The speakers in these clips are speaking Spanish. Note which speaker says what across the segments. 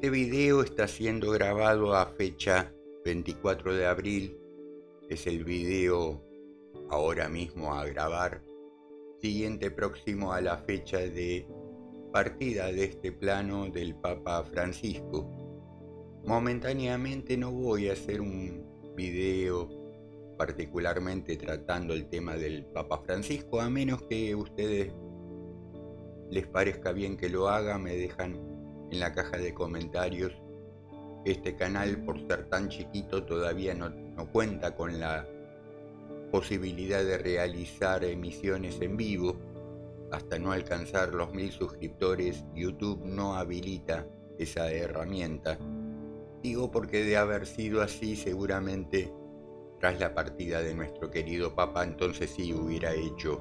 Speaker 1: Este video está siendo grabado a fecha 24 de abril. Es el video ahora mismo a grabar, siguiente próximo a la fecha de partida de este plano del Papa Francisco. Momentáneamente no voy a hacer un video particularmente tratando el tema del Papa Francisco, a menos que a ustedes les parezca bien que lo haga. Me dejan en la caja de comentarios. Este canal, por ser tan chiquito, todavía no cuenta con la posibilidad de realizar emisiones en vivo. Hasta no alcanzar los 1000 suscriptores, YouTube no habilita esa herramienta. Digo porque de haber sido así, seguramente tras la partida de nuestro querido Papa, entonces sí hubiera hecho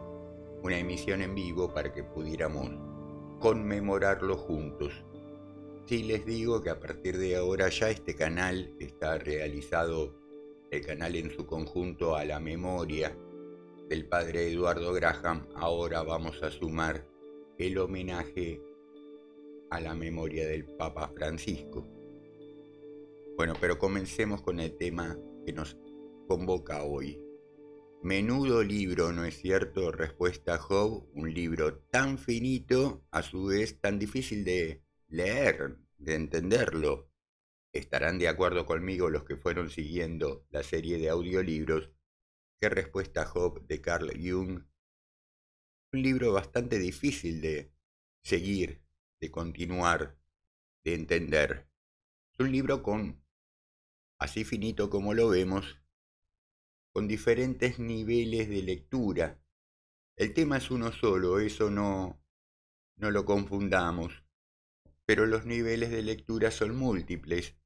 Speaker 1: una emisión en vivo para que pudiéramos conmemorarlo juntos. Sí les digo que a partir de ahora ya este canal está realizado, el canal en su conjunto, a la memoria del padre Eduardo Graham. Ahora vamos a sumar el homenaje a la memoria del Papa Francisco. Bueno, pero comencemos con el tema que nos convoca hoy. Menudo libro, ¿no es cierto? Respuesta a Job, un libro tan finito, a su vez tan difícil de leer, de entenderlo. Estarán de acuerdo conmigo los que fueron siguiendo la serie de audiolibros que Respuesta a Job de Carl Jung, un libro bastante difícil de seguir, de continuar, de entender. Es un libro así finito como lo vemos, con diferentes niveles de lectura. El tema es uno solo, eso no lo confundamos, pero los niveles de lectura son múltiples,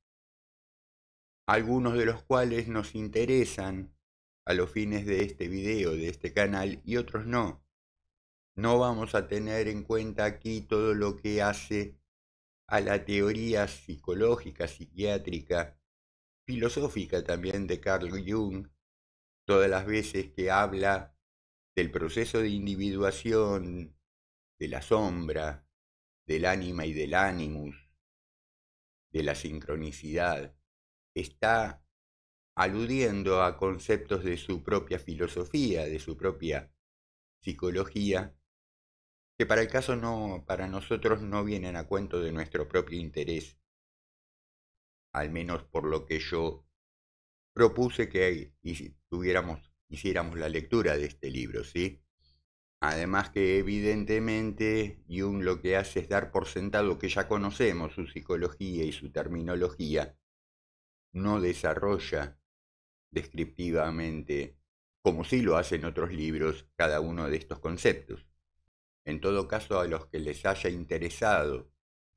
Speaker 1: algunos de los cuales nos interesan a los fines de este video, de este canal, y otros no. No vamos a tener en cuenta aquí todo lo que hace a la teoría psicológica, psiquiátrica, filosófica también de Carl Jung, todas las veces que habla del proceso de individuación, de la sombra, del ánima y del animus, de la sincronicidad. Está aludiendo a conceptos de su propia filosofía, de su propia psicología, que para el caso para nosotros no vienen a cuento de nuestro propio interés, al menos por lo que yo propuse que hiciéramos la lectura de este libro, ¿sí? Además que evidentemente Jung lo que hace es dar por sentado que ya conocemos su psicología y su terminología, no desarrolla descriptivamente, como sí lo hacen otros libros, cada uno de estos conceptos. En todo caso, a los que les haya interesado,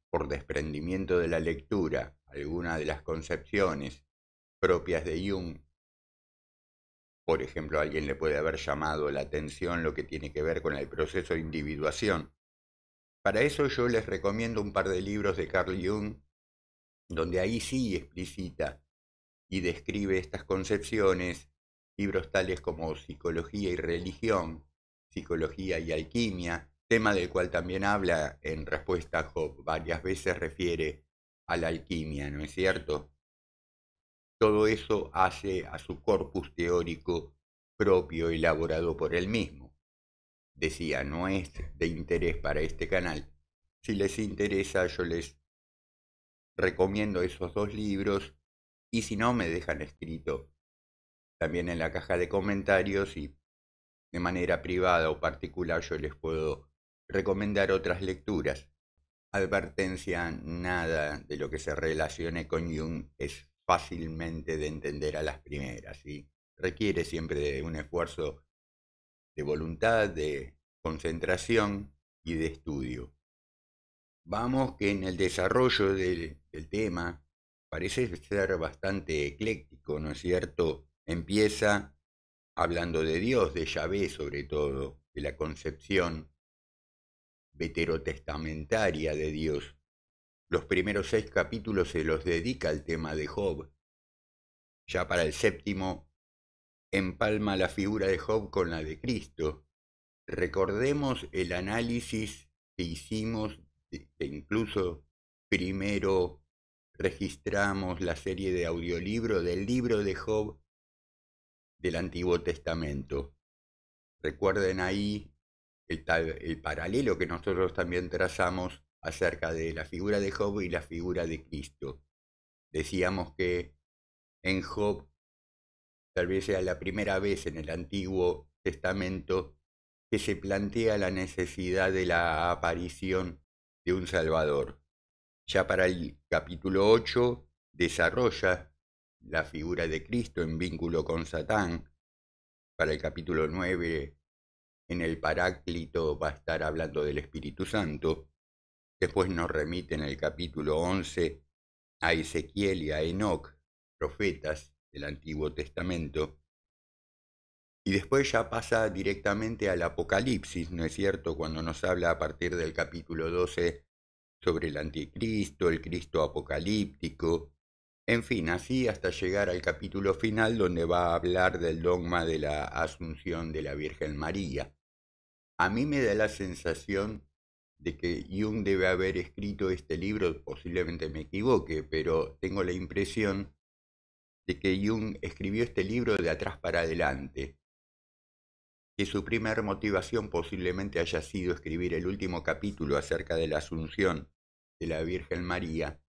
Speaker 1: por desprendimiento de la lectura, alguna de las concepciones propias de Jung, por ejemplo, a alguien le puede haber llamado la atención lo que tiene que ver con el proceso de individuación. Para eso yo les recomiendo un par de libros de Carl Jung, donde ahí sí explicita y describe estas concepciones, libros tales como Psicología y Religión, Psicología y Alquimia, tema del cual también habla en Respuesta a Job. Varias veces refiere a la alquimia, ¿no es cierto? Todo eso hace a su corpus teórico propio, elaborado por él mismo. Decía, no es de interés para este canal. Si les interesa, yo les recomiendo esos dos libros, y si no, me dejan escrito también en la caja de comentarios, y de manera privada o particular yo les puedo recomendar otras lecturas. Advertencia, nada de lo que se relacione con Jung es fácilmente de entender a las primeras, ¿sí? Requiere siempre de un esfuerzo de voluntad, de concentración y de estudio. Vamos que en el desarrollo del tema parece ser bastante ecléctico, ¿no es cierto? Empieza hablando de Dios, de Yahvé sobre todo, de la concepción veterotestamentaria de Dios. Los primeros 6 capítulos se los dedica al tema de Job. Ya para el 7º empalma la figura de Job con la de Cristo. Recordemos el análisis que hicimos, que incluso primero registramos la serie de audiolibro del libro de Job del Antiguo Testamento. Recuerden ahí el paralelo que nosotros también trazamos acerca de la figura de Job y la figura de Cristo. Decíamos que en Job tal vez sea la primera vez en el Antiguo Testamento que se plantea la necesidad de la aparición de un Salvador. Ya para el capítulo 8 desarrolla la figura de Cristo en vínculo con Satán. Para el capítulo 9, en el Paráclito, va a estar hablando del Espíritu Santo. Después nos remite en el capítulo 11 a Ezequiel y a Enoc, profetas del Antiguo Testamento. Y después ya pasa directamente al Apocalipsis, ¿no es cierto? Cuando nos habla a partir del capítulo 12 sobre el anticristo, el Cristo apocalíptico, en fin, así hasta llegar al capítulo final donde va a hablar del dogma de la Asunción de la Virgen María. A mí me da la sensación de que Jung debe haber escrito este libro, posiblemente me equivoque, pero tengo la impresión de que Jung escribió este libro de atrás para adelante, que su primera motivación posiblemente haya sido escribir el último capítulo acerca de la Asunción de la Virgen María,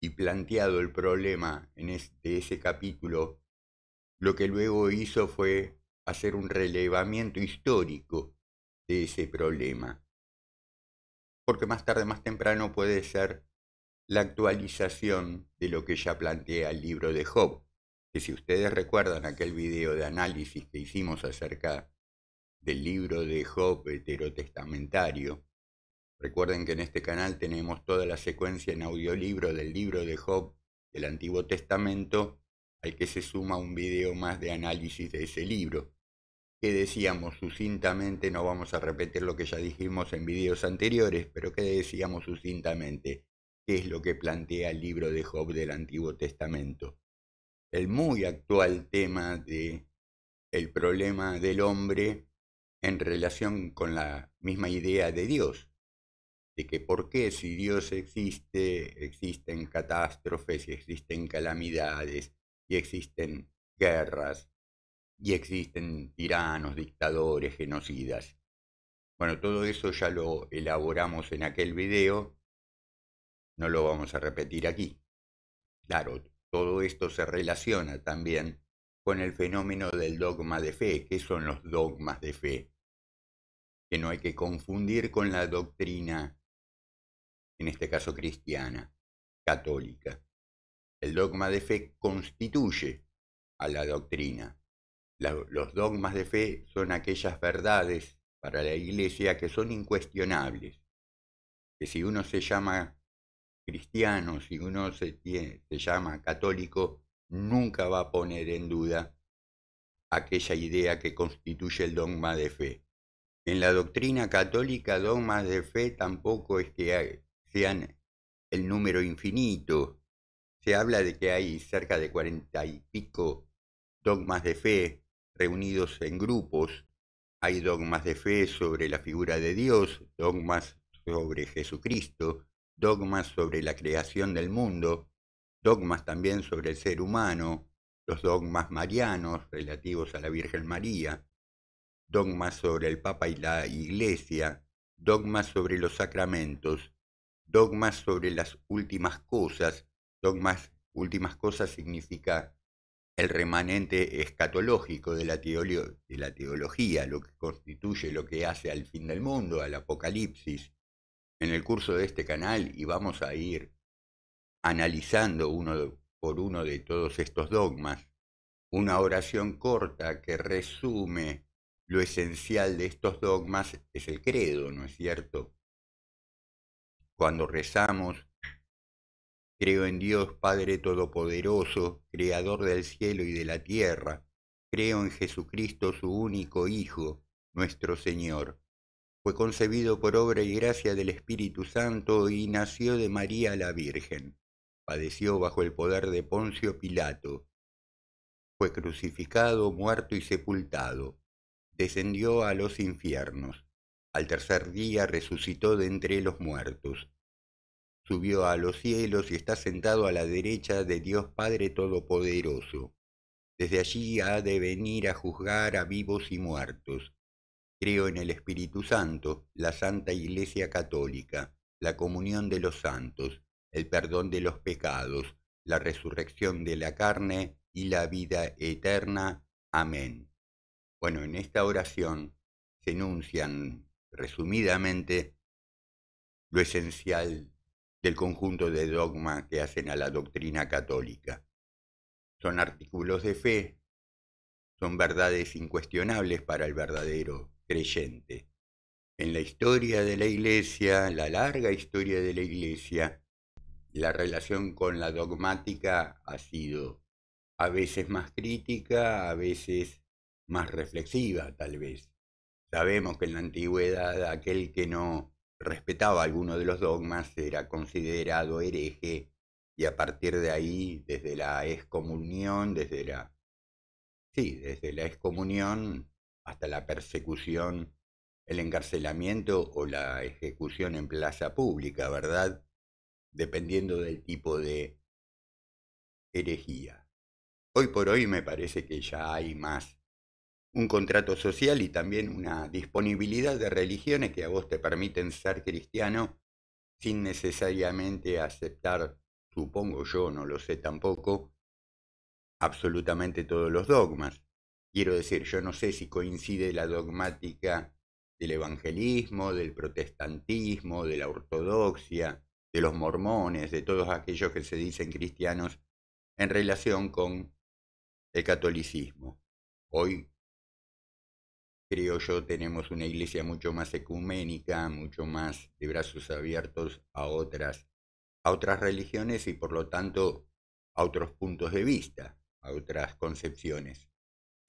Speaker 1: y planteado el problema de ese capítulo, lo que luego hizo fue hacer un relevamiento histórico de ese problema. Porque más tarde, más temprano puede ser la actualización de lo que ya plantea el libro de Job, que si ustedes recuerdan aquel video de análisis que hicimos acerca del libro de Job heterotestamentario, recuerden que en este canal tenemos toda la secuencia en audiolibro del libro de Job del Antiguo Testamento, al que se suma un video más de análisis de ese libro, que decíamos sucintamente, no vamos a repetir lo que ya dijimos en videos anteriores, pero que decíamos sucintamente, qué es lo que plantea el libro de Job del Antiguo Testamento. El muy actual tema de el problema del hombre en relación con la misma idea de Dios, de que por qué si Dios existe, existen catástrofes y existen calamidades y existen guerras y existen tiranos, dictadores, genocidas. Bueno, todo eso ya lo elaboramos en aquel video, no lo vamos a repetir aquí. Claro, todo esto se relaciona también con el fenómeno del dogma de fe. ¿Qué son los dogmas de fe? Que no hay que confundir con la doctrina, en este caso cristiana, católica. El dogma de fe constituye a la doctrina. Los dogmas de fe son aquellas verdades para la Iglesia que son incuestionables. Que si uno se llama cristiano, si uno se llama católico, nunca va a poner en duda aquella idea que constituye el dogma de fe. En la doctrina católica, dogmas de fe tampoco es que sean el número infinito. Se habla de que hay cerca de 40 y pico dogmas de fe reunidos en grupos. Hay dogmas de fe sobre la figura de Dios, dogmas sobre Jesucristo, dogmas sobre la creación del mundo, dogmas también sobre el ser humano, los dogmas marianos relativos a la Virgen María, dogmas sobre el Papa y la Iglesia, dogmas sobre los sacramentos, dogmas sobre las últimas cosas. Últimas cosas significa el remanente escatológico de la teología, lo que constituye lo que hace al fin del mundo, al Apocalipsis. En el curso de este canal, y vamos a ir analizando uno por uno de todos estos dogmas, una oración corta que resume lo esencial de estos dogmas es el credo, ¿no es cierto? Cuando rezamos, creo en Dios Padre Todopoderoso, Creador del cielo y de la tierra, creo en Jesucristo su único Hijo, nuestro Señor. Fue concebido por obra y gracia del Espíritu Santo y nació de María la Virgen. Padeció bajo el poder de Poncio Pilato. Fue crucificado, muerto y sepultado. Descendió a los infiernos. Al tercer día resucitó de entre los muertos. subió a los cielos y está sentado a la derecha de Dios Padre Todopoderoso. Desde allí ha de venir a juzgar a vivos y muertos. Creo en el Espíritu Santo, la Santa Iglesia Católica, la comunión de los santos, el perdón de los pecados, la resurrección de la carne y la vida eterna. Amén. Bueno, en esta oración se enuncian resumidamente lo esencial del conjunto de dogmas que hacen a la doctrina católica. Son artículos de fe, son verdades incuestionables para el verdadero creyente. En la historia de la Iglesia, la larga historia de la Iglesia, la relación con la dogmática ha sido a veces más crítica, a veces más reflexiva, tal vez. Sabemos que en la antigüedad aquel que no respetaba alguno de los dogmas era considerado hereje y a partir de ahí, desde la excomunión, desde la excomunión hasta la persecución, el encarcelamiento o la ejecución en plaza pública, ¿verdad? Dependiendo del tipo de herejía. Hoy por hoy me parece que ya hay más un contrato social y también una disponibilidad de religiones que a vos te permiten ser cristiano sin necesariamente aceptar, supongo yo, no lo sé tampoco, absolutamente todos los dogmas. Quiero decir, yo no sé si coincide la dogmática del evangelismo, del protestantismo, de la ortodoxia, de los mormones, de todos aquellos que se dicen cristianos en relación con el catolicismo. Hoy, creo yo, tenemos una iglesia mucho más ecuménica, mucho más de brazos abiertos a otras religiones y por lo tanto a otros puntos de vista, a otras concepciones.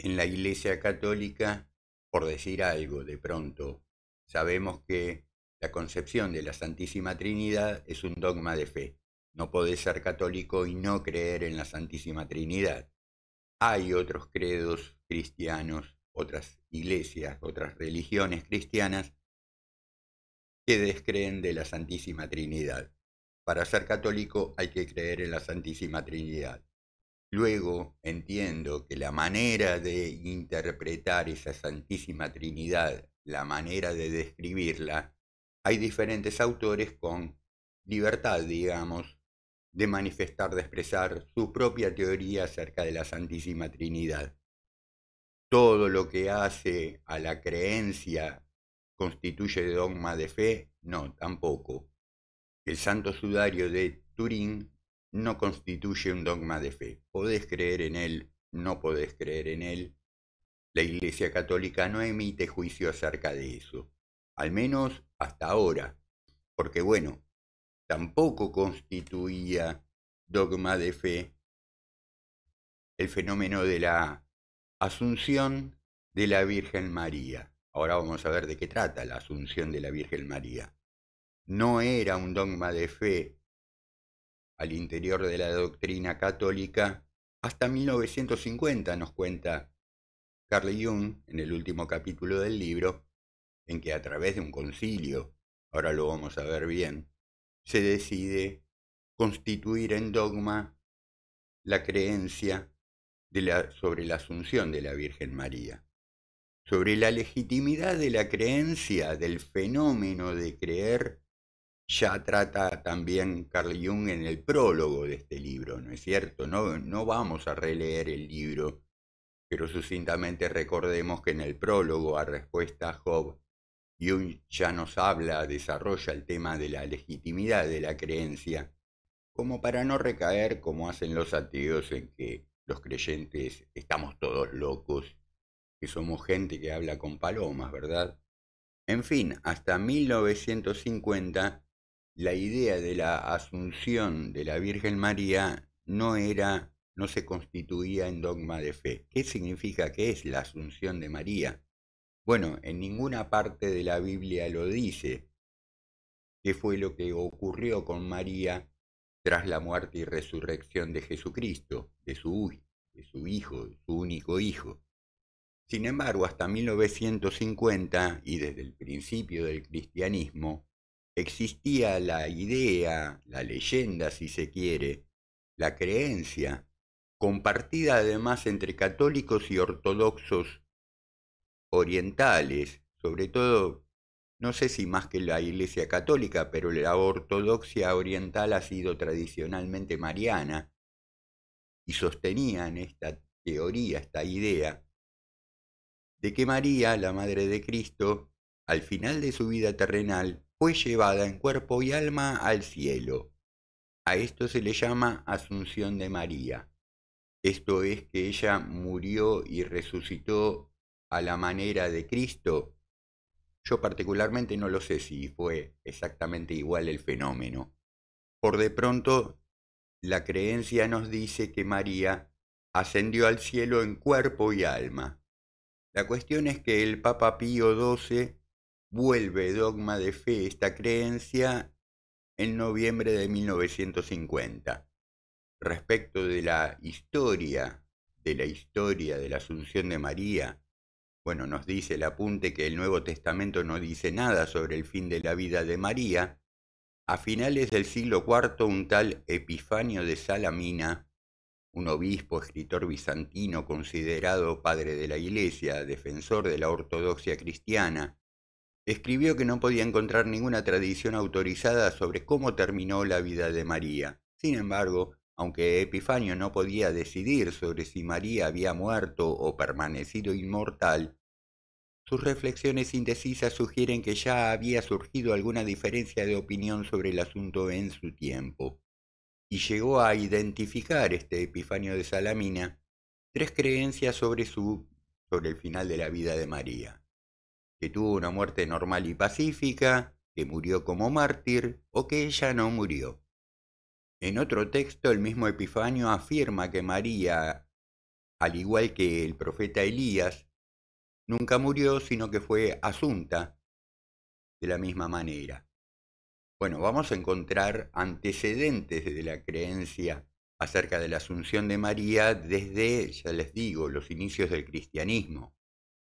Speaker 1: En la Iglesia Católica, por decir algo, de pronto, sabemos que la concepción de la Santísima Trinidad es un dogma de fe. No podés ser católico y no creer en la Santísima Trinidad. Hay otros credos cristianos, otras iglesias, otras religiones cristianas que descreen de la Santísima Trinidad. Para ser católico hay que creer en la Santísima Trinidad. Luego entiendo que la manera de interpretar esa Santísima Trinidad, la manera de describirla, hay diferentes autores con libertad, digamos, de manifestar, de expresar su propia teoría acerca de la Santísima Trinidad. Todo lo que hace a la creencia constituye dogma de fe, no, tampoco. El Santo Sudario de Turín no constituye un dogma de fe. Podés creer en él, no podés creer en él. La Iglesia Católica no emite juicio acerca de eso, al menos hasta ahora, porque bueno, tampoco constituía dogma de fe el fenómeno de la Asunción de la Virgen María. Ahora vamos a ver de qué trata la Asunción de la Virgen María. No era un dogma de fe al interior de la doctrina católica hasta 1950, nos cuenta Carl Jung en el último capítulo del libro, en que a través de un concilio, ahora lo vamos a ver bien, se decide constituir en dogma la creencia sobre la Asunción de la Virgen María. Sobre la legitimidad de la creencia, del fenómeno de creer, ya trata también Carl Jung en el prólogo de este libro, ¿no es cierto? No vamos a releer el libro, pero sucintamente recordemos que en el prólogo a Respuesta a Job, Jung ya nos habla, desarrolla el tema de la legitimidad de la creencia, como para no recaer como hacen los ateos en que los creyentes estamos todos locos, que somos gente que habla con palomas, ¿verdad? En fin, hasta 1950 la idea de la Asunción de la Virgen María no se constituía en dogma de fe. ¿Qué significa? ¿Qué es la Asunción de María? Bueno, en ninguna parte de la Biblia lo dice. ¿Qué fue lo que ocurrió con María tras la muerte y resurrección de Jesucristo, de su hijo, su único hijo? Sin embargo, hasta 1950 y desde el principio del cristianismo, existía la idea, la leyenda si se quiere, la creencia, compartida además entre católicos y ortodoxos orientales, sobre todo, no sé si más que la Iglesia Católica, pero la ortodoxia oriental ha sido tradicionalmente mariana, y sostenían esta teoría, esta idea, de que María, la Madre de Cristo, al final de su vida terrenal, fue llevada en cuerpo y alma al cielo. A esto se le llama Asunción de María. Esto es que ella murió y resucitó a la manera de Cristo. Yo particularmente no lo sé si fue exactamente igual el fenómeno. Por de pronto, la creencia nos dice que María ascendió al cielo en cuerpo y alma. La cuestión es que el Papa Pío XII vuelve dogma de fe esta creencia en noviembre de 1950. Respecto de la historia de la Asunción de María, bueno, nos dice el apunte que el Nuevo Testamento no dice nada sobre el fin de la vida de María. A finales del siglo IV, un tal Epifanio de Salamina, un obispo, escritor bizantino considerado padre de la Iglesia, defensor de la ortodoxia cristiana, escribió que no podía encontrar ninguna tradición autorizada sobre cómo terminó la vida de María. Sin embargo, aunque Epifanio no podía decidir sobre si María había muerto o permanecido inmortal, sus reflexiones indecisas sugieren que ya había surgido alguna diferencia de opinión sobre el asunto en su tiempo, y llegó a identificar este Epifanio de Salamina tres creencias sobre el final de la vida de María: que tuvo una muerte normal y pacífica, que murió como mártir o que ella no murió. En otro texto, el mismo Epifanio afirma que María, al igual que el profeta Elías, nunca murió, sino que fue asunta de la misma manera. Bueno, vamos a encontrar antecedentes de la creencia acerca de la Asunción de María desde, ya les digo, los inicios del cristianismo.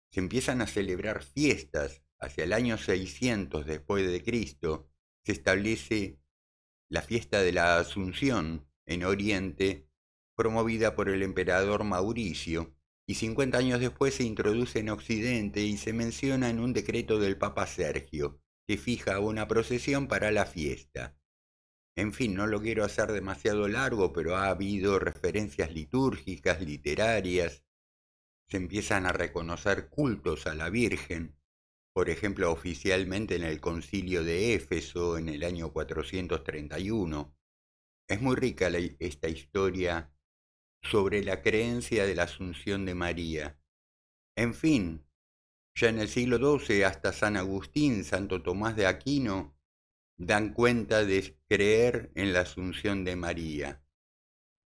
Speaker 1: Se empiezan a celebrar fiestas hacia el año 600 después de Cristo. Se establece la fiesta de la Asunción en Oriente, promovida por el emperador Mauricio, y 50 años después se introduce en Occidente y se menciona en un decreto del Papa Sergio, que fija una procesión para la fiesta. En fin, no lo quiero hacer demasiado largo, pero ha habido referencias litúrgicas, literarias, se empiezan a reconocer cultos a la Virgen, por ejemplo, oficialmente en el Concilio de Éfeso en el año 431. Es muy rica esta historia sobre la creencia de la Asunción de María. En fin, ya en el siglo XII hasta San Agustín, Santo Tomás de Aquino, dan cuenta de creer en la Asunción de María.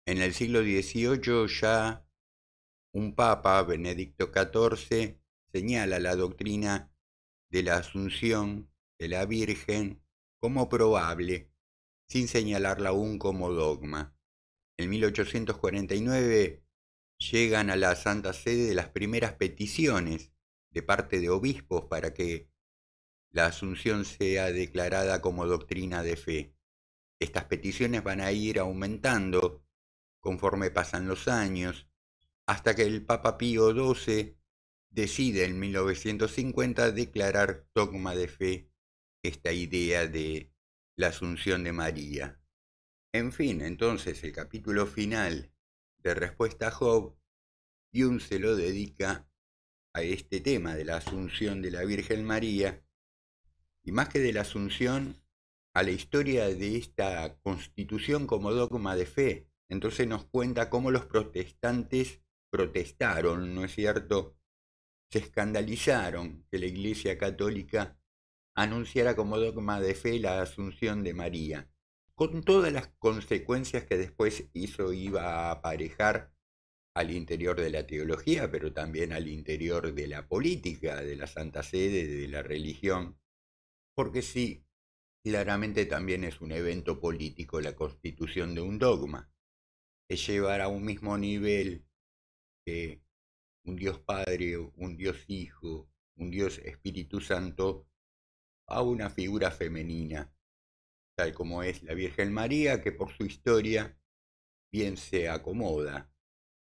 Speaker 1: En el siglo XVIII ya un papa, Benedicto XIV, señala la doctrina de la Asunción de la Virgen como probable, sin señalarla aún como dogma. En 1849 llegan a la Santa Sede las primeras peticiones de parte de obispos para que la Asunción sea declarada como doctrina de fe. Estas peticiones van a ir aumentando conforme pasan los años, hasta que el Papa Pío XII decide en 1950 declarar dogma de fe esta idea de la Asunción de María. En fin, entonces el capítulo final de Respuesta a Job, Jung se lo dedica a este tema de la Asunción de la Virgen María, y más que de la Asunción, a la historia de esta constitución como dogma de fe. Entonces nos cuenta cómo los protestantes protestaron, ¿no es cierto? Se escandalizaron que la Iglesia Católica anunciara como dogma de fe la Asunción de María, con todas las consecuencias que después eso iba a aparejar al interior de la teología, pero también al interior de la política, de la Santa Sede, de la religión, porque sí, claramente también es un evento político la constitución de un dogma, es llevar a un mismo nivel que un Dios Padre, un Dios Hijo, un Dios Espíritu Santo, a una figura femenina tal como es la Virgen María, que por su historia bien se acomoda.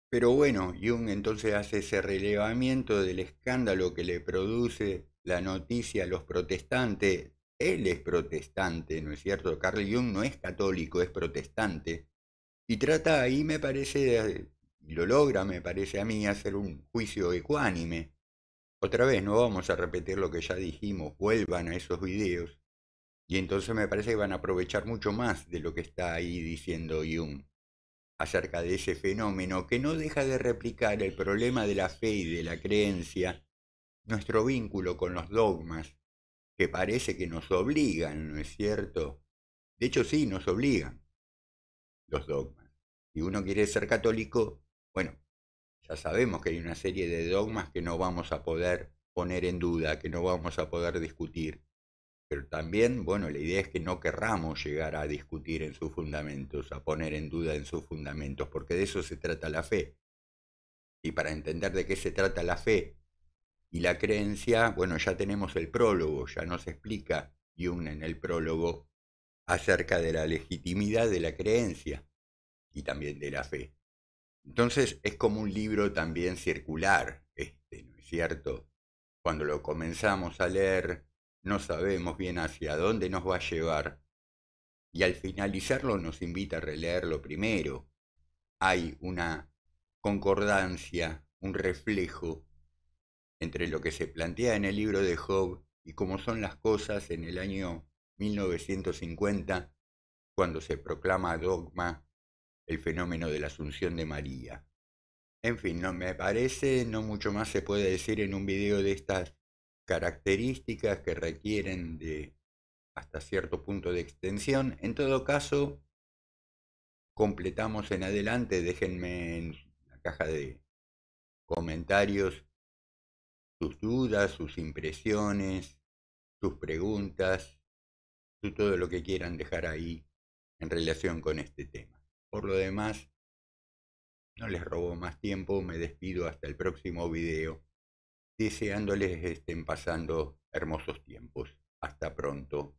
Speaker 1: Pero bueno, Jung entonces hace ese relevamiento del escándalo que le produce la noticia a los protestantes. Él es protestante, ¿no es cierto? Carl Jung no es católico, es protestante. Y trata ahí, me parece, y lo logra, me parece a mí, hacer un juicio ecuánime. Otra vez, no vamos a repetir lo que ya dijimos, vuelvan a esos videos. Y entonces me parece que van a aprovechar mucho más de lo que está ahí diciendo Jung acerca de ese fenómeno que no deja de replicar el problema de la fe y de la creencia, nuestro vínculo con los dogmas, que parece que nos obligan, ¿no es cierto? De hecho sí, nos obligan los dogmas. Si uno quiere ser católico, bueno, ya sabemos que hay una serie de dogmas que no vamos a poder poner en duda, que no vamos a poder discutir. Pero también, bueno, la idea es que no querramos llegar a discutir en sus fundamentos, a poner en duda en sus fundamentos, porque de eso se trata la fe. Y para entender de qué se trata la fe y la creencia, bueno, ya tenemos el prólogo, ya nos explica Jung en el prólogo acerca de la legitimidad de la creencia y también de la fe. Entonces es como un libro también circular, ¿no es cierto? Cuando lo comenzamos a leer, no sabemos bien hacia dónde nos va a llevar y al finalizarlo nos invita a releerlo primero. Hay una concordancia, un reflejo entre lo que se plantea en el libro de Job y cómo son las cosas en el año 1950, cuando se proclama dogma el fenómeno de la Asunción de María. En fin, no me parece, no mucho más se puede decir en un video de estas características que requieren de hasta cierto punto de extensión. En todo caso, completamos en adelante, déjenme en la caja de comentarios sus dudas, sus impresiones, sus preguntas, todo lo que quieran dejar ahí en relación con este tema. Por lo demás, no les robo más tiempo, me despido hasta el próximo video, deseándoles estén pasando hermosos tiempos. Hasta pronto.